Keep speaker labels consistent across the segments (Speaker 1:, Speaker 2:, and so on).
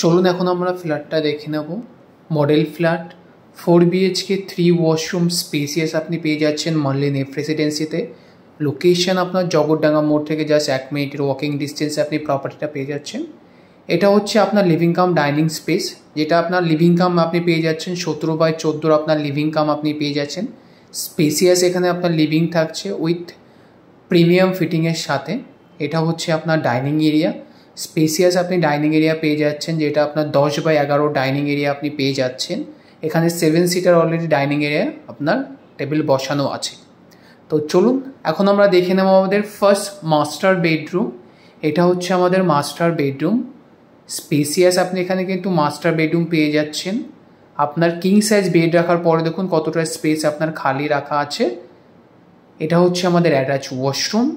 Speaker 1: চলুন এখন আমরা ফ্ল্যাটটা দেখে নেব। Model flat 4 BHK 3 washroom spacious আপনি পেয়ে যাচ্ছেন মল্লিন এফ রেসিডেন্সিতে। লোকেশন আপনার জগৎডাঙ্গা মোড় থেকে জাস্ট 1 মিনিটের ওয়াকিং ডিস্টেন্সে আপনি প্রপার্টিটা পেয়ে যাচ্ছেন। এটা হচ্ছে আপনার লিভিং কাম ডাইনিং স্পেস, যেটা আপনার লিভিং কাম আপনি পেয়ে যাচ্ছেন 17/14 আপনার লিভিং কাম আপনি পেয়ে যাচ্ছেন। স্পেসিয়াস এখানে আপনার লিভিং থাকছে উইথ প্রিমিয়াম ফিটিংয়ের সাথে। এটা হচ্ছে আপনার ডাইনিং এরিয়া, স্পেসিয়াস আপনি ডাইনিং এরিয়া পেয়ে যাচ্ছেন, যেটা আপনার 10/11 ডাইনিং এরিয়া আপনি পেয়ে যাচ্ছেন। এখানে 7 সিটার অলরেডি ডাইনিং এরিয়া আপনার টেবিল বসানো আছে। তো চলুন এখন আমরা দেখে নেব আমাদের ফার্স্ট মাস্টার বেডরুম। এটা হচ্ছে আমাদের মাস্টার বেডরুম। স্পেসিয়াস আপনি এখানে কিন্তু মাস্টার বেডরুম পেয়ে যাচ্ছেন। আপনার কিং সাইজ বেড রাখার পরে দেখুন কতটা স্পেস আপনার খালি রাখা আছে। এটা হচ্ছে আমাদের attach washroom,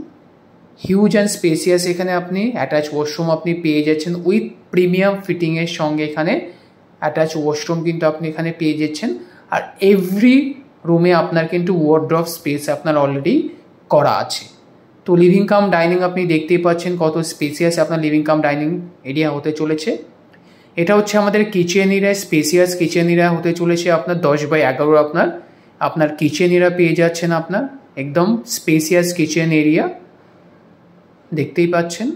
Speaker 1: huge and spacious. এখানে আপনি অ্যাটাচ ওয়াশরুম আপনি পেয়ে যাচ্ছেন উইথ প্রিমিয়াম ফিটিংয়ের সঙ্গে। এখানে অ্যাটাচ ওয়াশরুম কিন্তু আপনি এখানে পেয়ে যাচ্ছেন। আর এভরি রুমে আপনার কিন্তু ওয়ার্ড্রপ স্পেস আপনার অলরেডি করা আছে। তো লিভিং কাম ডাইনিং আপনি দেখতেই পাচ্ছেন কত স্পেসিয়াস আপনার লিভিং কাম ডাইনিং এরিয়া হতে চলেছে। এটা হচ্ছে আমাদের kitchen area, spacious kitchen area হতে চলেছে আপনার 10/11 আপনার কিচেন এরিয়া পেয়ে যাচ্ছেন। আপনার একদম স্পেসিয়াস কিচেন এরিয়া দেখতেই পাচ্ছেন।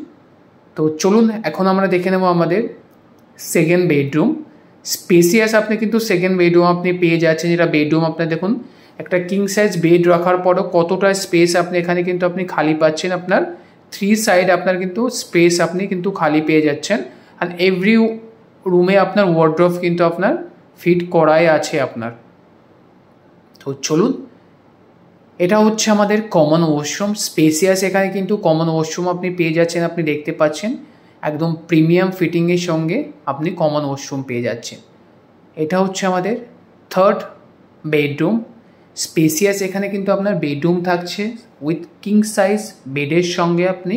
Speaker 1: তো চলুন এখন আমরা দেখে নেব আমাদের সেকেন্ড বেডরুম। স্পেসিয়াস আপনি কিন্তু সেকেন্ড বেডরুম আপনি পেয়ে যাচ্ছেন, যেটা বেডরুম আপনার দেখুন একটা কিং সাইজ বেড রাখার পরও কতটা স্পেস আপনি এখানে কিন্তু আপনি খালি পাচ্ছেন। আপনার 3 সাইড আপনার কিন্তু স্পেস আপনি কিন্তু খালি পেয়ে যাচ্ছেন। আর এভরি রুমে আপনার ওয়ার্ড্রপ কিন্তু আপনার ফিট করাই আছে আপনার। তো চলুন, এটা হচ্ছে আমাদের কমন ওয়াশরুম। স্পেসিয়াস এখানে কিন্তু কমন ওয়াশরুম আপনি পেয়ে যাচ্ছেন, আপনি দেখতে পাচ্ছেন একদম প্রিমিয়াম ফিটিংয়ের সঙ্গে আপনি কমন ওয়াশরুম পেয়ে যাচ্ছেন। এটা হচ্ছে আমাদের থার্ড বেডরুম। স্পেসিয়াস এখানে কিন্তু আপনার বেডরুম থাকছে উইথ কিং সাইজ বেডের সঙ্গে আপনি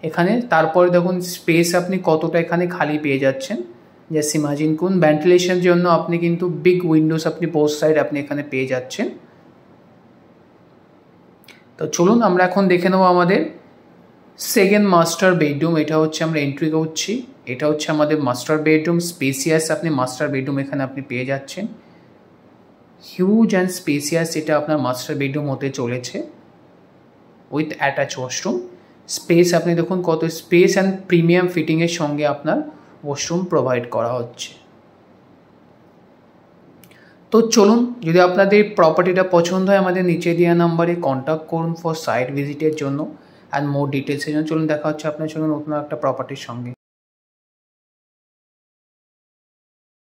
Speaker 1: এখানে। তারপরে দেখুন স্পেস আপনি কতটা এখানে খালি পেয়ে যাচ্ছেন। জাস্ট ইমাজিন করুন, ভেন্টিলেশনের জন্য আপনি কিন্তু বিগ উইন্ডোজ আপনি বোথ সাইড আপনি এখানে পেয়ে যাচ্ছেন। তো চলুন আমরা এখন দেখে নেব আমাদের সেকেন্ড মাস্টার বেডরুম। এটা হচ্ছে আমরা এন্ট্রি করছি। এটা হচ্ছে আমাদের মাস্টার বেডরুম। স্পেসিয়াস আপনি মাস্টার বেডরুম এখানে আপনি পেয়ে যাচ্ছেন। হিউজ অ্যান্ড স্পেসিয়াস এটা আপনার মাস্টার বেডরুম হতে চলেছে উইথ অ্যাটাচ ওয়াশরুম। স্পেস আপনি দেখুন কত স্পেস অ্যান্ড প্রিমিয়াম ফিটিংয়ের সঙ্গে আপনার ওয়াশরুম প্রোভাইড করা হচ্ছে। তো চলুন, যদি আপনাদের প্রপার্টিটা পছন্দ হয় আমাদের নিচে দেওয়া নাম্বারে কন্ট্যাক্ট করুন ফর সাইট ভিজিটের জন্য অ্যান্ড মোর ডিটেলসের জন্য। চলুন দেখা হচ্ছে আপনার সঙ্গে নতুন একটা প্রপার্টির সঙ্গে।